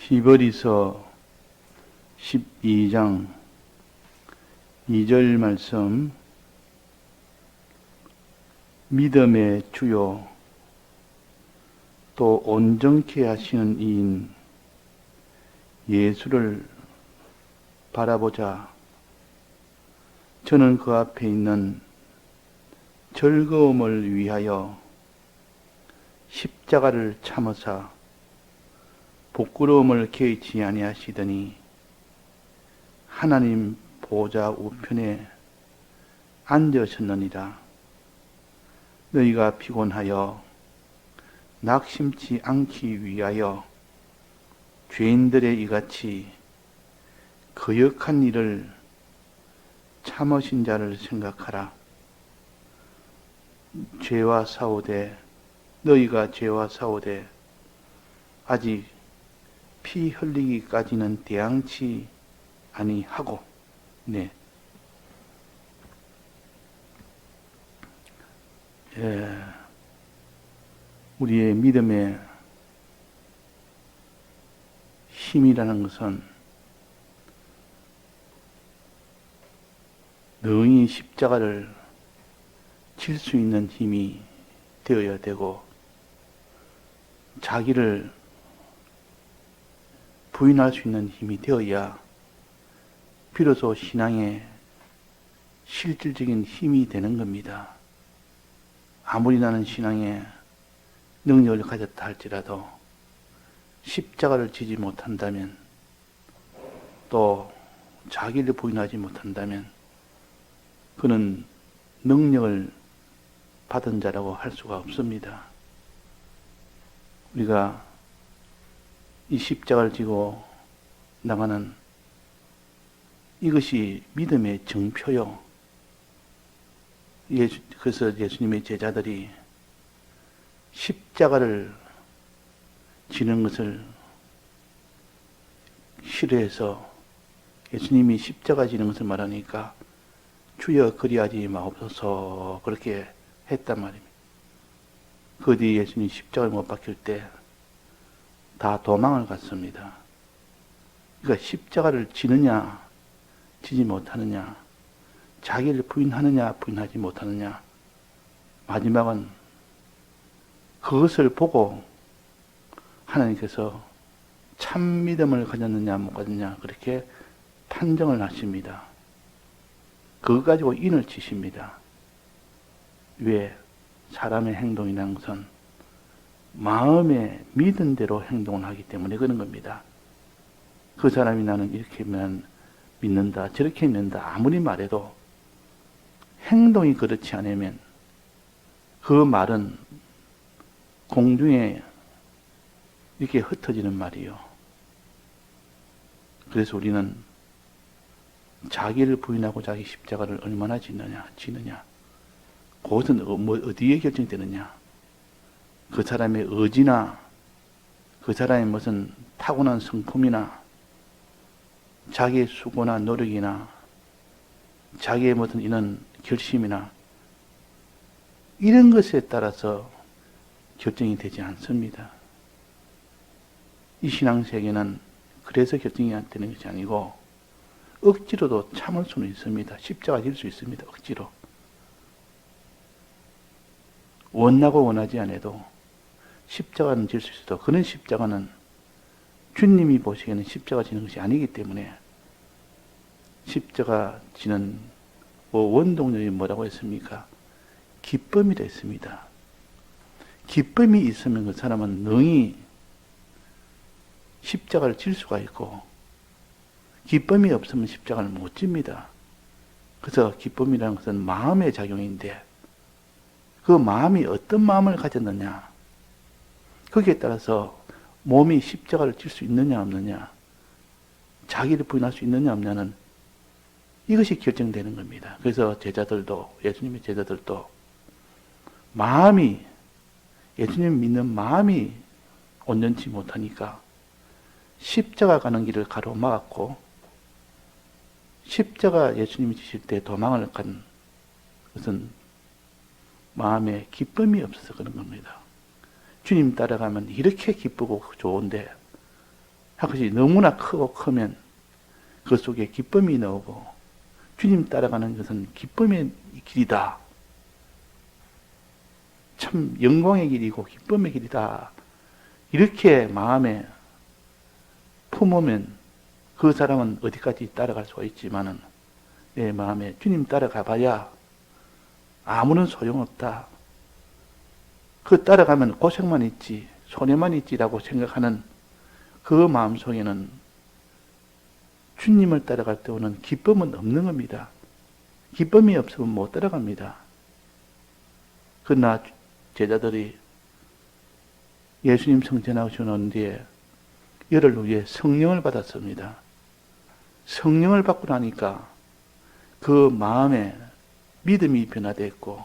히브리서 12장 2절 말씀. 믿음의 주요 또 온전케 하시는 이인 예수를 바라보자. 저는 그 앞에 있는 즐거움을 위하여 십자가를 참으사 부끄러움을 개의치 아니하시더니 하나님 보좌 우편에 앉으셨느니라. 너희가 피곤하여 낙심치 않기 위하여 죄인들의 이같이 거역한 일을 참으신 자를 생각하라. 너희가 죄와 싸우되 아직 피 흘리기까지는 대항치 아니하고. 네. 우리의 믿음의 힘이라는 것은 능히 십자가를 칠 수 있는 힘이 되어야 되고, 자기를 부인할 수 있는 힘이 되어야 비로소 신앙의 실질적인 힘이 되는 겁니다. 아무리 나는 신앙의 능력을 가졌다 할지라도 십자가를 지지 못한다면, 또 자기를 부인하지 못한다면 그는 능력을 받은 자라고 할 수가 없습니다. 우리가 이 십자가를 지고 나가는 이것이 믿음의 정표요. 그래서 예수님의 제자들이 십자가를 지는 것을 싫어해서 예수님이 십자가 지는 것을 말하니까 주여 그리하지 마옵소서 그렇게 했단 말입니다. 그 뒤에 예수님이 십자가를 못 박힐 때 다 도망을 갔습니다. 그러니까 십자가를 지느냐 지지 못하느냐, 자기를 부인하느냐 부인하지 못하느냐, 마지막은 그것을 보고 하나님께서 참 믿음을 가졌느냐 못 가졌느냐 그렇게 판정을 하십니다. 그거 가지고 인을 치십니다. 왜? 사람의 행동이라는 것은 마음에 믿은 대로 행동을 하기 때문에 그런 겁니다. 그 사람이 나는 이렇게 믿는다 저렇게 믿는다 아무리 말해도 행동이 그렇지 않으면 그 말은 공중에 이렇게 흩어지는 말이요. 그래서 우리는 자기를 부인하고 자기 십자가를 얼마나 지느냐 그것은 어디에 결정되느냐, 그 사람의 의지나 그 사람의 무슨 타고난 성품이나 자기의 수고나 노력이나 자기의 무슨 이런 결심이나 이런 것에 따라서 결정이 되지 않습니다. 이 신앙세계는 그래서 결정이 안 되는 것이 아니고 억지로도 참을 수는 있습니다. 십자가 질 수 있습니다. 억지로. 원하고 원하지 않아도 십자가는 질 수 있어도 그런 십자가는 주님이 보시기에는 십자가 지는 것이 아니기 때문에 십자가 지는 원동력이 뭐라고 했습니까? 기쁨이라 했습니다. 기쁨이 있으면 그 사람은 능히 십자가를 질 수가 있고, 기쁨이 없으면 십자가를 못 집니다. 그래서 기쁨이라는 것은 마음의 작용인데 그 마음이 어떤 마음을 가졌느냐, 거기에 따라서 몸이 십자가를 질 수 있느냐 없느냐, 자기를 부인할 수 있느냐 없느냐는 이것이 결정되는 겁니다. 그래서 예수님의 제자들도 마음이, 예수님 믿는 마음이 온전치 못하니까 십자가 가는 길을 가로막았고, 십자가 예수님이 지실 때 도망을 간 것은 마음에 기쁨이 없어서 그런 겁니다. 주님 따라가면 이렇게 기쁘고 좋은데 그것이 너무나 크고 크면 그 속에 기쁨이 나오고 주님 따라가는 것은 기쁨의 길이다. 참 영광의 길이고 기쁨의 길이다. 이렇게 마음에 품으면 그 사람은 어디까지 따라갈 수가 있지만은 내 마음에 주님 따라가 봐야 아무런 소용없다. 그 따라가면 고생만 있지, 손해만 있지라고 생각하는 그 마음 속에는 주님을 따라갈 때 오는 기쁨은 없는 겁니다. 기쁨이 없으면 못 따라갑니다. 그러나 제자들이 예수님 성전하고 난 뒤에 열흘 후에 성령을 받았습니다. 성령을 받고 나니까 그 마음에 믿음이 변화됐고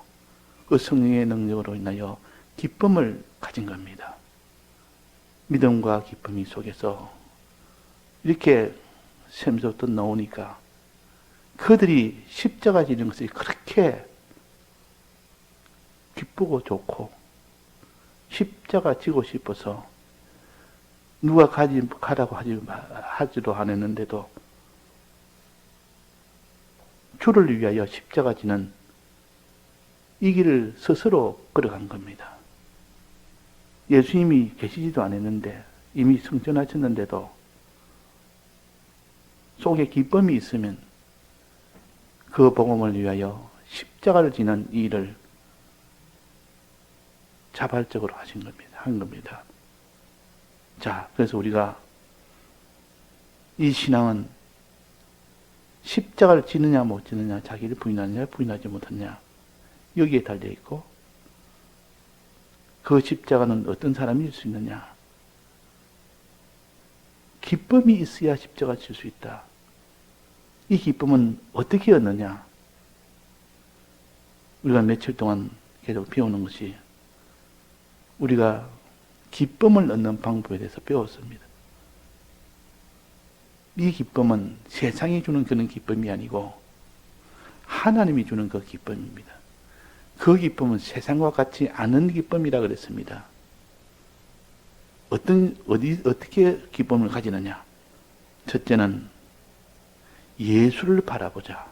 그 성령의 능력으로 인하여 기쁨을 가진 겁니다. 믿음과 기쁨이 속에서 이렇게 샘솟듯 나오니까 그들이 십자가 지는 것이 그렇게 기쁘고 좋고 십자가 지고 싶어서 누가 가라고 하지도 않았는데도 주를 위하여 십자가 지는 이 길을 스스로 걸어간 겁니다. 예수님이 계시지도 않았는데 이미 승천하셨는데도 속에 기쁨이 있으면 그 복음을 위하여 십자가를 지는 이 일을 자발적으로 한 겁니다. 자, 그래서 우리가 이 신앙은 십자가를 지느냐 못 지느냐, 자기를 부인하느냐 부인하지 못하느냐 여기에 달려 있고 그 십자가는 어떤 사람일 수 있느냐. 기쁨이 있어야 십자가 질 수 있다. 이 기쁨은 어떻게 얻느냐. 우리가 며칠 동안 계속 배우는 것이 우리가 기쁨을 얻는 방법에 대해서 배웠습니다. 이 기쁨은 세상이 주는 그런 기쁨이 아니고 하나님이 주는 그 기쁨입니다. 그 기쁨은 세상과 같지 않은 기쁨이라 그랬습니다. 어떻게 기쁨을 가지느냐? 첫째는 예수를 바라보자.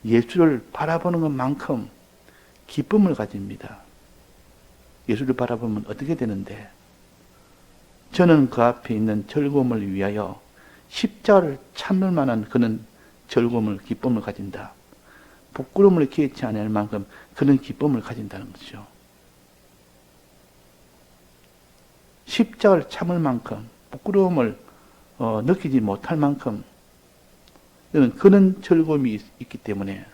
예수를 바라보는 것만큼 기쁨을 가집니다. 예수를 바라보면 어떻게 되는데? 저는 그 앞에 있는 즐거움을 위하여 십자가를 참을 만한 그런 즐거움을, 기쁨을 가진다. 부끄러움을 기회치 않을 만큼 그런 기쁨을 가진다는 것이죠. 십자가를 참을 만큼, 부끄러움을 느끼지 못할 만큼 그런 즐거움이 있기 때문에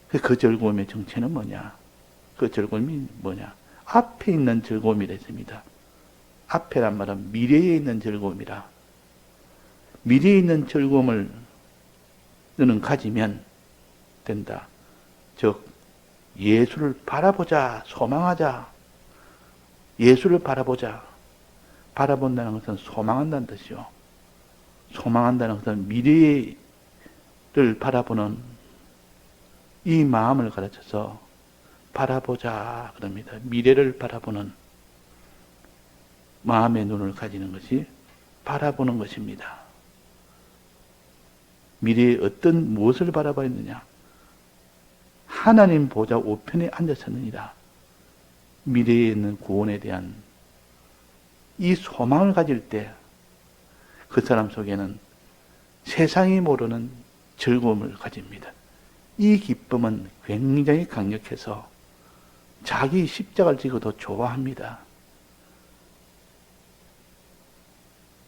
그 즐거움의 정체는 뭐냐? 그 즐거움이 뭐냐? 앞에 있는 즐거움이라 했습니다. 앞에란 말은 미래에 있는 즐거움이라. 미래에 있는 즐거움을 너는 가지면 된다. 즉 예수를 바라보자, 소망하자. 예수를 바라보자. 바라본다는 것은 소망한다는 뜻이요. 소망한다는 것은 미래를 바라보는 이 마음을 가르쳐서 바라보자 그럽니다. 미래를 바라보는 마음의 눈을 가지는 것이 바라보는 것입니다. 미래에 무엇을 바라봐 있느냐? 하나님 보좌 우편에 앉았었느니라. 미래에 있는 구원에 대한 이 소망을 가질 때 그 사람 속에는 세상이 모르는 즐거움을 가집니다. 이 기쁨은 굉장히 강력해서 자기 십자가를 지고도 좋아합니다.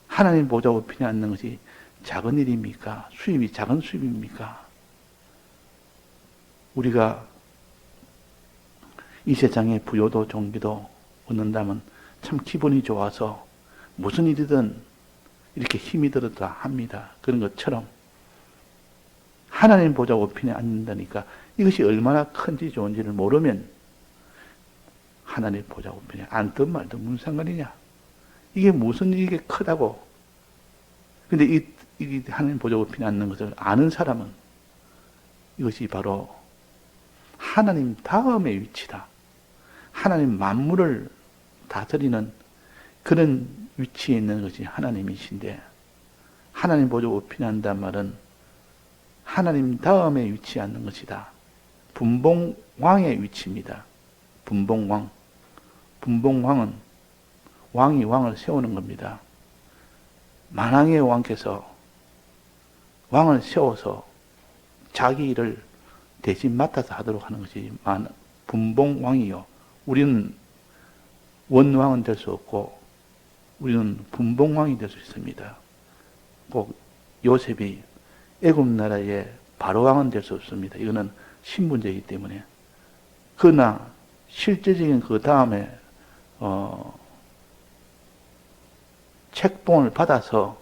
하나님 보좌 우편에 앉는 것이 작은 일입니까? 수입이 작은 수입입니까? 우리가 이 세상에 부요도 종기도 얻는다면 참 기분이 좋아서 무슨 일이든 이렇게 힘이 들었다 합니다. 그런 것처럼 하나님 보좌 우편에 앉는다니까 이것이 얼마나 큰지 좋은지를 모르면 하나님 보좌 우편에 앉든 말든 무슨 상관이냐? 이게 무슨 이게 크다고? 근데 이 하나님 보좌 우편에 앉는 것을 아는 사람은 이것이 바로 하나님 다음의 위치다. 하나님 만물을 다스리는 그런 위치에 있는 것이 하나님이신데, 하나님 보좌 우편에 한다는 말은 하나님 다음에 위치하는 것이다. 분봉왕의 위치입니다. 분봉왕. 분봉왕은 왕이 왕을 세우는 겁니다. 만왕의 왕께서 왕을 세워서 자기 일을 대신 맡아서 하도록 하는 것이 분봉왕이요. 우리는 원왕은 될 수 없고 우리는 분봉왕이 될 수 있습니다. 꼭 요셉이 애굽 나라의 바로왕은 될 수 없습니다. 이거는 신분제이기 때문에. 그러나 실제적인 그 다음에 책봉을 받아서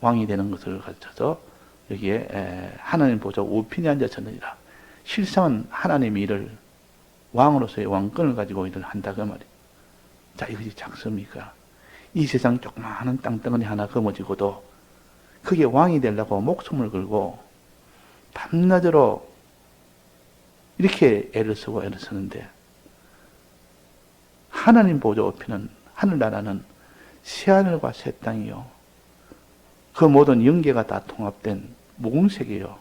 왕이 되는 것을 가르쳐서 여기에 하나님 보좌 우편에 앉아섰느니라. 실상은 하나님이 이를 왕으로서의 왕권을 가지고 일을 한다 그 말이에요. 자, 이것이 작습니까? 이 세상 조그마한 땅덩어리 하나 거머쥐고도 그게 왕이 되려고 목숨을 걸고 밤낮으로 이렇게 애를 쓰고 애를 쓰는데, 하나님 보좌 우편은, 하늘나라는 새하늘과 새 땅이요, 그 모든 영계가 다 통합된 무궁세계요,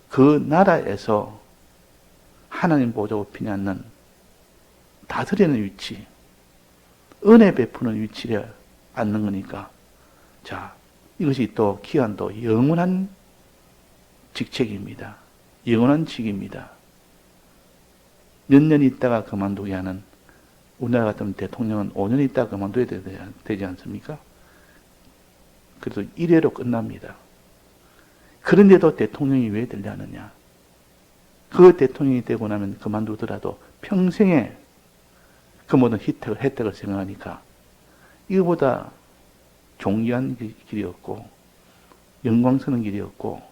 그 나라에서 하나님 보좌 우편에 앉는 다스리는 위치, 은혜 베푸는 위치에 앉는 거니까, 자, 이것이 또 기한도 영원한 직책입니다. 영원한 직입니다. 몇 년 있다가 그만두게 하는, 우리나라 같은 대통령은 5년 있다가 그만둬야 되지 않습니까? 그래도 1회로 끝납니다. 그런데도 대통령이 왜 되려 하느냐? 그 대통령이 되고 나면 그만두더라도 평생에 그 모든 혜택을 생각하니까 이거보다 존귀한 길이 없고 영광스러운 길이 없고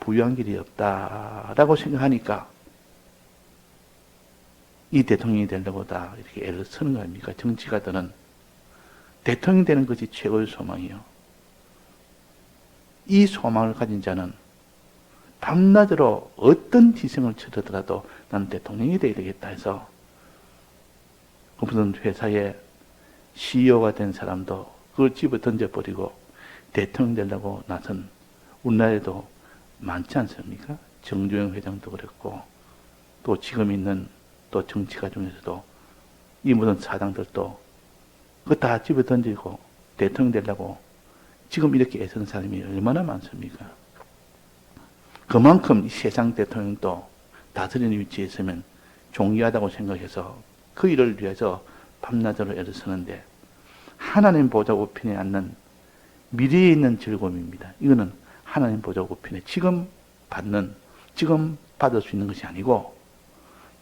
부유한 길이 없다라고 생각하니까 이 대통령이 되려고 다 이렇게 애를 쓰는 거 아닙니까? 정치가들은 대통령이 되는 것이 최고의 소망이요. 이 소망을 가진 자는 밤낮으로 어떤 희생을 치르더라도 나는 대통령이 되어야 되겠다 해서, 무슨 회사의 CEO가 된 사람도 그걸 집어 던져버리고 대통령 되려고 나선 우리나라에도 많지 않습니까? 정주영 회장도 그랬고, 또 지금 있는 또 정치가 중에서도 이 모든 사장들도 그거 다 집어 던지고 대통령 되려고 지금 이렇게 애쓰는 사람이 얼마나 많습니까? 그만큼 이 세상 대통령도 다스리는 위치에 있으면 존귀하다고 생각해서 그 일을 위해서 밤낮으로 애를 쓰는데, 하나님 보좌 우편에 앉는 미래에 있는 즐거움입니다. 이거는 하나님 보좌 우편에 지금 받을 수 있는 것이 아니고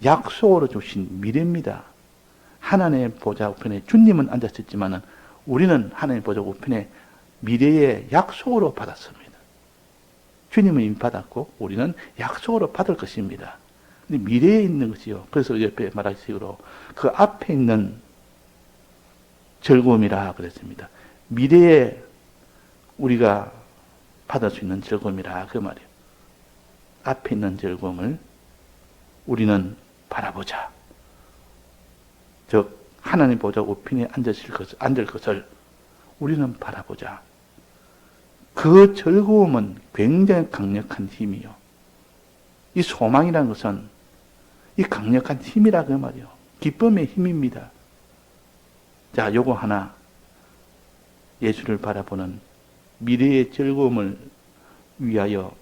약속으로 주신 미래입니다. 하나님의 보좌 우편에 주님은 앉았었지만은 우리는 하나님 보좌 우편에 미래의 약속으로 받았습니다. 주님은 이미 받았고 우리는 약속으로 받을 것입니다. 근데 미래에 있는 것이요. 그래서 옆에 말하시기로 그 앞에 있는 즐거움이라 그랬습니다. 미래에 우리가 받을 수 있는 즐거움이라 그 말이에요. 앞에 있는 즐거움을 우리는 바라보자. 즉 하나님 보좌 우편에 앉을 것을 우리는 바라보자. 그 즐거움은 굉장히 강력한 힘이요. 이 소망이라는 것은 이 강력한 힘이라 그 말이요. 기쁨의 힘입니다. 자, 요거 하나, 예수를 바라보는 미래의 즐거움을 위하여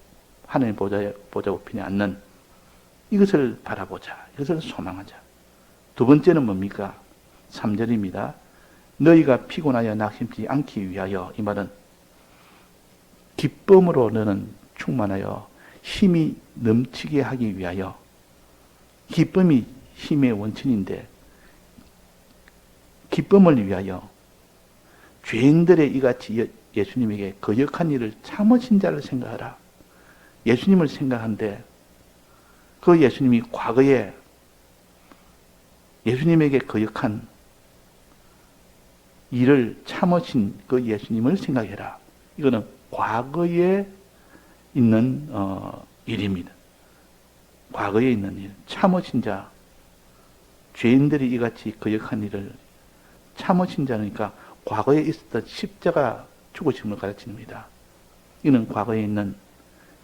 하나님 보좌 우편에 앉는 이것을 바라보자. 이것을 소망하자. 두 번째는 뭡니까? 3절입니다. 너희가 피곤하여 낙심치 않기 위하여, 이 말은 기쁨으로 너는 충만하여 힘이 넘치게 하기 위하여. 기쁨이 힘의 원천인데 기쁨을 위하여 죄인들의 이같이 예수님에게 거역한 일을 참으신 자를 생각하라. 예수님을 생각한데 그 예수님이 과거에 예수님에게 거역한 일을 참으신 그 예수님을 생각해라. 이거는 과거에 있는 일입니다. 과거에 있는 일, 참으신 자, 죄인들이 이같이 거역한 일을 참으신 자니까 과거에 있었던 십자가 죽으심을 가르칩니다. 이는 과거에 있는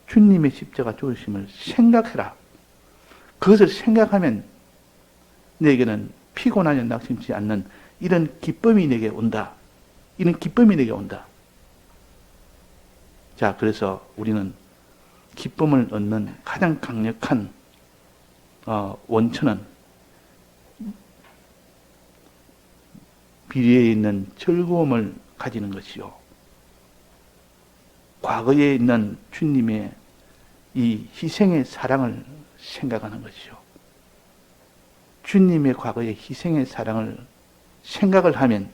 주님의 십자가 죽으심을 생각해라. 그것을 생각하면 내게는 피곤하여 낙심치 않는 이런 기쁨이 내게 온다. 이런 기쁨이 내게 온다. 자, 그래서 우리는 기쁨을 얻는 가장 강력한 원천은 미래에 있는 즐거움을 가지는 것이요. 과거에 있는 주님의 이 희생의 사랑을 생각하는 것이요. 주님의 과거의 희생의 사랑을 생각을 하면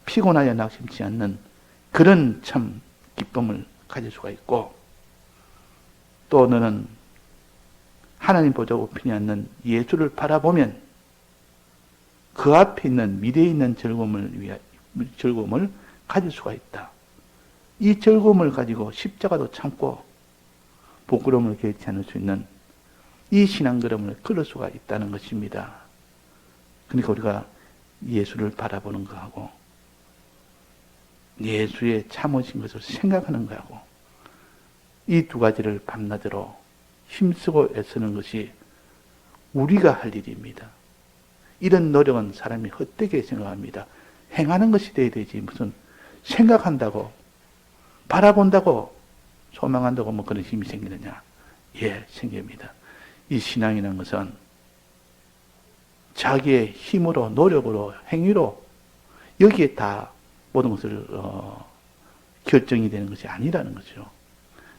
피곤하여 낙심치 않는 그런 참 기쁨을 가질 수가 있고, 또 너는 하나님 보좌 우편에 앉는 예수를 바라보면 그 앞에 있는 미래에 있는 즐거움을 가질 수가 있다. 이 즐거움을 가지고 십자가도 참고 부끄러움을 개치 않을 수 있는 이 신앙걸음을 걸을 수가 있다는 것입니다. 그러니까 우리가 예수를 바라보는 것하고 예수의 참으신 것을 생각하는 것하고 이 두 가지를 밤낮으로 힘쓰고 애쓰는 것이 우리가 할 일입니다. 이런 노력은 사람이 헛되게 생각합니다. 행하는 것이 돼야 되지 무슨 생각한다고 바라본다고 소망한다고 뭐 그런 힘이 생기느냐. 예, 생깁니다. 이 신앙이라는 것은 자기의 힘으로 노력으로 행위로 여기에 다 모든 것을 결정이 되는 것이 아니라는 거죠.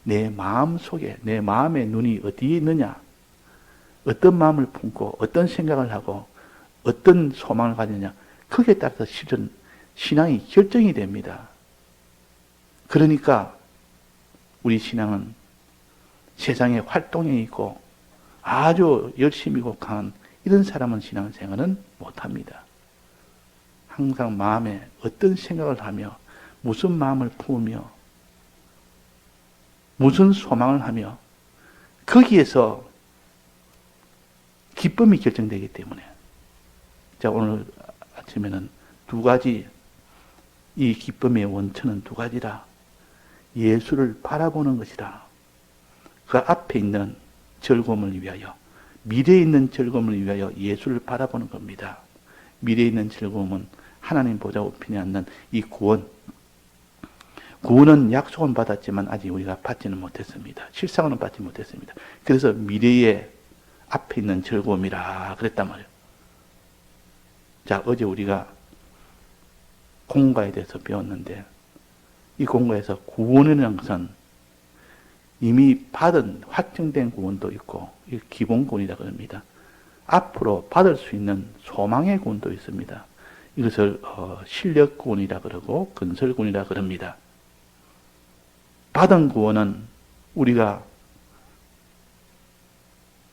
내 마음 속에 내 마음의 눈이 어디에 있느냐, 어떤 마음을 품고 어떤 생각을 하고 어떤 소망을 가지느냐, 거기에 따라서 실은 신앙이 결정이 됩니다. 그러니까 우리 신앙은 세상에 활동에 있고 아주 열심히고 강한 이런 사람은 신앙생활은 못합니다. 항상 마음에 어떤 생각을 하며 무슨 마음을 품으며 무슨 소망을 하며 거기에서 기쁨이 결정되기 때문에, 자, 오늘 아침에는 두 가지, 이 기쁨의 원천은 두 가지라. 예수를 바라보는 것이라. 그 앞에 있는 즐거움을 위하여, 미래에 있는 즐거움을 위하여 예수를 바라보는 겁니다. 미래에 있는 즐거움은 하나님 보좌 우편에 앉는 이 구원. 구원은 약속은 받았지만 아직 우리가 받지는 못했습니다. 실상은 받지 못했습니다. 그래서 미래에 앞에 있는 즐거움이라 그랬단 말이에요. 자, 어제 우리가 공과에 대해서 배웠는데, 이 공과에서 구원이라는 것은 이미 받은 확정된 구원도 있고 기본 구원이라고 합니다. 앞으로 받을 수 있는 소망의 구원도 있습니다. 이것을 실력 구원이라 그러고 건설 구원이라 그럽니다. 받은 구원은 우리가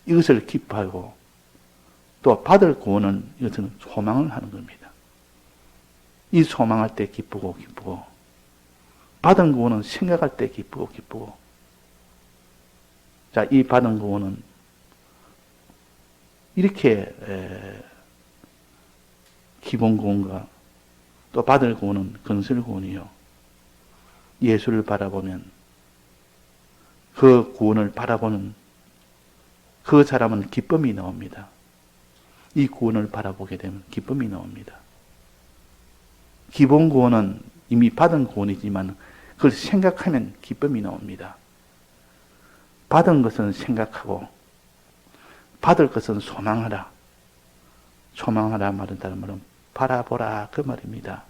이것을 기뻐하고, 또 받을 구원은 이것은 소망을 하는 겁니다. 이 소망할 때 기쁘고 받은 구원은 생각할 때 기쁘고. 자, 이 받은 구원은 이렇게 기본 구원과 또 받을 구원은 건설 구원이요. 예수를 바라보면 그 구원을 바라보는 그 사람은 기쁨이 나옵니다. 이 구원을 바라보게 되면 기쁨이 나옵니다. 기본 구원은 이미 받은 구원이지만 그걸 생각하면 기쁨이 나옵니다. 받은 것은 생각하고 받을 것은 소망하라. 소망하라 말은 다른 말은 바라보라 그 말입니다.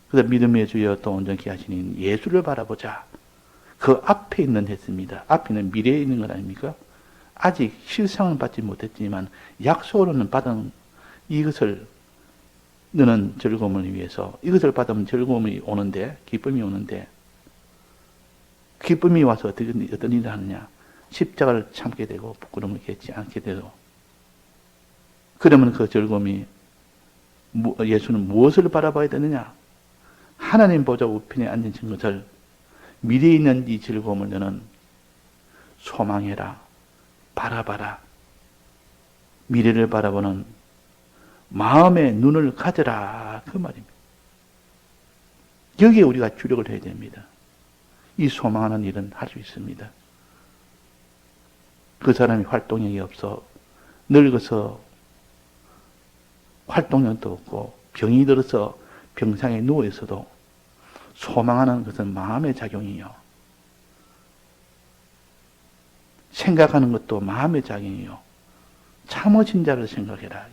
그래서 믿음의 주여 또 온전케 하시는 예수를 바라보자. 그 앞에 있는 했습니다. 앞에 있는 미래에 있는 것 아닙니까? 아직 실상은 받지 못했지만 약속으로는 받은 이것을 너는 즐거움을 위해서, 이것을 받으면 즐거움이 오는데, 기쁨이 오는데, 기쁨이 와서 어떤 일을 하느냐? 십자가를 참게 되고 부끄러움을 겪지 않게 되고, 그러면 그 즐거움이, 예수는 무엇을 바라봐야 되느냐? 하나님 보좌 우편에 앉으신 것을, 미래에 있는 이 즐거움을 너는 소망해라. 바라봐라. 미래를 바라보는 마음의 눈을 가져라. 그 말입니다. 여기에 우리가 주력을 해야 됩니다. 이 소망하는 일은 할 수 있습니다. 그 사람이 활동력이 없어 늙어서 활동력도 없고 병이 들어서 병상에 누워 있어도 소망하는 것은 마음의 작용이요. 생각하는 것도 마음의 작용이요. 참으신 자를 생각해라.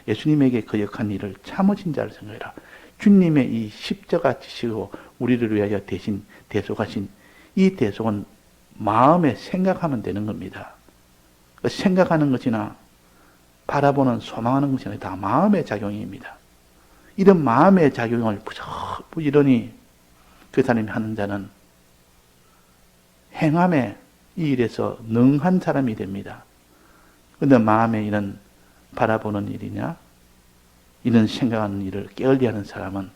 예수님에게 거역한 일을 참으신 자를 생각해라. 주님의 이 십자가 지시고 우리를 위하여 대신 대속하신 이 대속은 마음에 생각하면 되는 겁니다. 생각하는 것이나 바라보는 소망하는 것이 다 마음의 작용입니다. 이런 마음의 작용을 부지런히 그 사람이 하는 자는 행함에 이 일에서 능한 사람이 됩니다. 그런데 마음에 이런 바라보는 일이냐 이런 생각하는 일을 게을리하는 사람은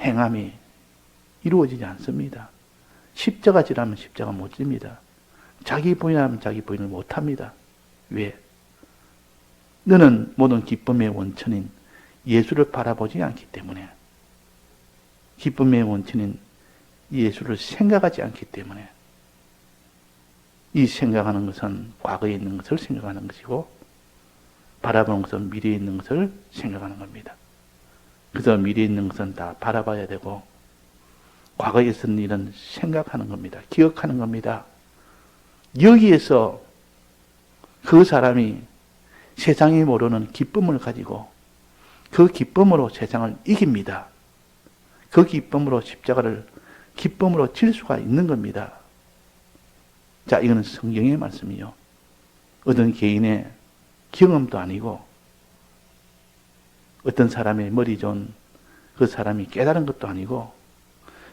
행함이 이루어지지 않습니다. 십자가 지라면 십자가 못 집니다. 자기 부인하면 자기 부인을 못합니다. 왜? 너는 모든 기쁨의 원천인 예수를 바라보지 않기 때문에, 기쁨의 원천인 예수를 생각하지 않기 때문에, 이 생각하는 것은 과거에 있는 것을 생각하는 것이고 바라보는 것은 미래에 있는 것을 생각하는 겁니다. 그래서 미래에 있는 것은 다 바라봐야 되고 과거에 있었던 일은 생각하는 겁니다. 기억하는 겁니다. 여기에서 그 사람이 세상이 모르는 기쁨을 가지고 그 기쁨으로 세상을 이깁니다. 그 기쁨으로 십자가를 기쁨으로 질 수가 있는 겁니다. 자, 이거는 성경의 말씀이요. 어떤 개인의 경험도 아니고 어떤 사람의 머리 좋은 그 사람이 깨달은 것도 아니고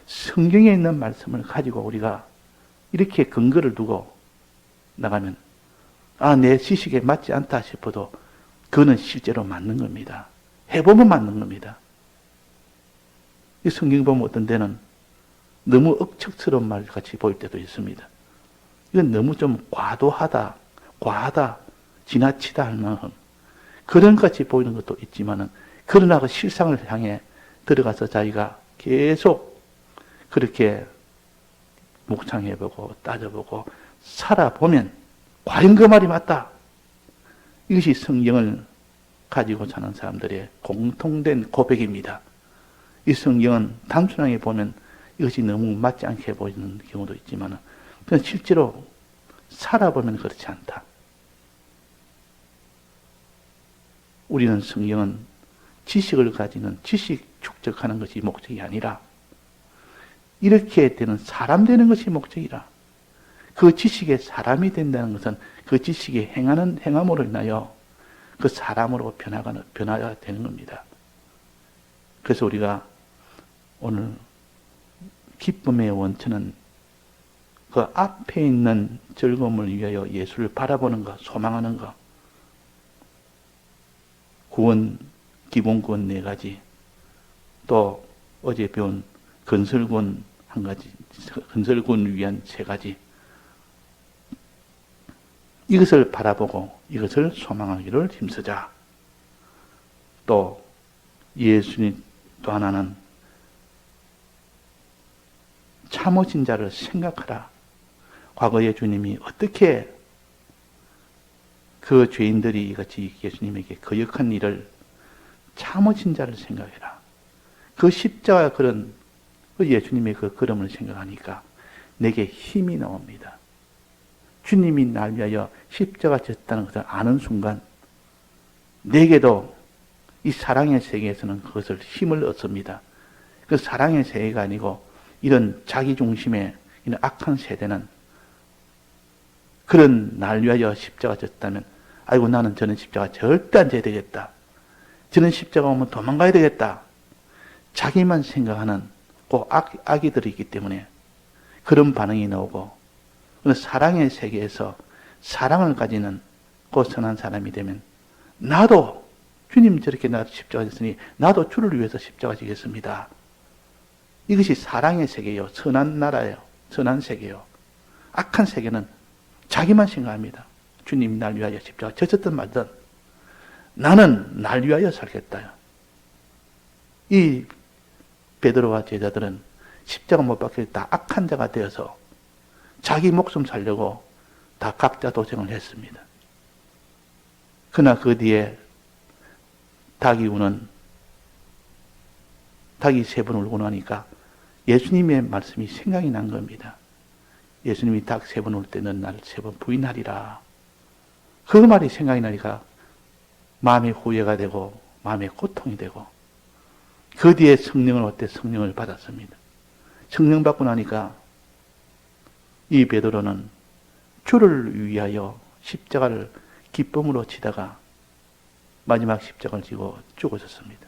성경에 있는 말씀을 가지고 우리가 이렇게 근거를 두고 나가면 내 지식에 맞지 않다 싶어도 그거는 실제로 맞는 겁니다. 해보면 맞는 겁니다. 이 성경 보면 어떤 데는 너무 억척스러운 말 같이 보일 때도 있습니다. 이건 너무 좀 과하다, 지나치다 할 만한 그런 같이 보이는 것도 있지만은 그러나 그 실상을 향해 들어가서 자기가 계속 그렇게 묵상해보고 따져보고 살아보면 과연 그 말이 맞다. 이것이 성경을 가지고 사는 사람들의 공통된 고백입니다. 이 성경은 단순하게 보면 이것이 너무 맞지 않게 보이는 경우도 있지만 실제로 살아보면 그렇지 않다. 우리는 성경은 지식을 가지는 지식 축적하는 것이 목적이 아니라 이렇게 되는 사람 되는 것이 목적이라. 그 지식의 사람이 된다는 것은 그 지식이 행하는 행함으로 인하여 그 사람으로 변화가 되는 겁니다. 그래서 우리가 오늘 기쁨의 원천은 그 앞에 있는 즐거움을 위하여 예수를 바라보는 것, 소망하는 것, 구원, 기본 구원 4가지, 또 어제 배운 건설구원 1가지, 건설구원을 위한 3가지, 이것을 바라보고 이것을 소망하기를 힘쓰자. 또 예수님 또 하나는 참으신 자를 생각하라. 과거에 주님이 어떻게 그 죄인들이 이같이 예수님에게 거역한 일을 참으신 자를 생각해라. 그 십자가 그런 그 예수님의 그 걸음을 생각하니까 내게 힘이 나옵니다. 주님이 날 위하여 십자가 졌다는 것을 아는 순간 내게도 이 사랑의 세계에서는 그것을 힘을 얻습니다. 그 사랑의 세계가 아니고 이런 자기중심의 이런 악한 세대는 그런 날 위하여 십자가 졌다면 아이고 나는 저는 십자가 절대 안 져야 되겠다. 저는 십자가 오면 도망가야 되겠다. 자기만 생각하는 꼭 악이들이 있기 때문에 그런 반응이 나오고 사랑의 세계에서 사랑을 가지는 그 선한 사람이 되면 나도 주님 저렇게 나도 십자가 졌으니 나도 주를 위해서 십자가 지겠습니다. 이것이 사랑의 세계요. 선한 나라예요. 선한 세계요. 악한 세계는 자기만 생각합니다. 주님 날 위하여 십자가 졌든 말든 나는 날 위하여 살겠다. 이 베드로와 제자들은 십자가 못 박혀 다 악한 자가 되어서 자기 목숨 살려고 다 각자 도생을 했습니다. 그러나 그 뒤에 닭이 세 번 울고 나니까 예수님의 말씀이 생각이 난 겁니다. 예수님이 닭 세 번 울 때는 날 세 번 부인하리라. 그 말이 생각이 나니까 마음의 후회가 되고 마음의 고통이 되고 그 뒤에 성령을 받았습니다. 성령 받고 나니까 이 베드로는 주를 위하여 십자가를 기쁨으로 지다가 마지막 십자가를 지고 죽었습니다.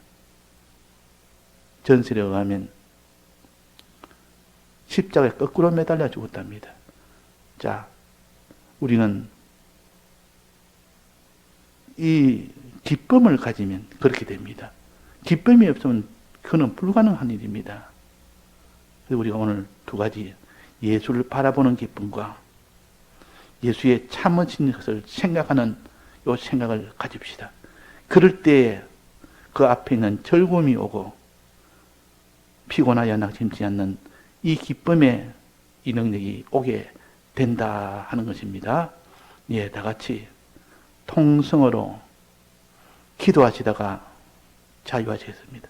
전설에 의하면 십자가에 거꾸로 매달려 죽었답니다. 자, 우리는 이 기쁨을 가지면 그렇게 됩니다. 기쁨이 없으면 그는 불가능한 일입니다. 그래서 우리가 오늘 두 가지, 예수를 바라보는 기쁨과 예수의 참으신 것을 생각하는 이 생각을 가집시다. 그럴 때 그 앞에 있는 즐거움이 오고 피곤하여 낙심치 않는 이 기쁨의 이 능력이 오게 된다 하는 것입니다. 예, 다 같이 통성으로 기도하시다가 자유하시겠습니다.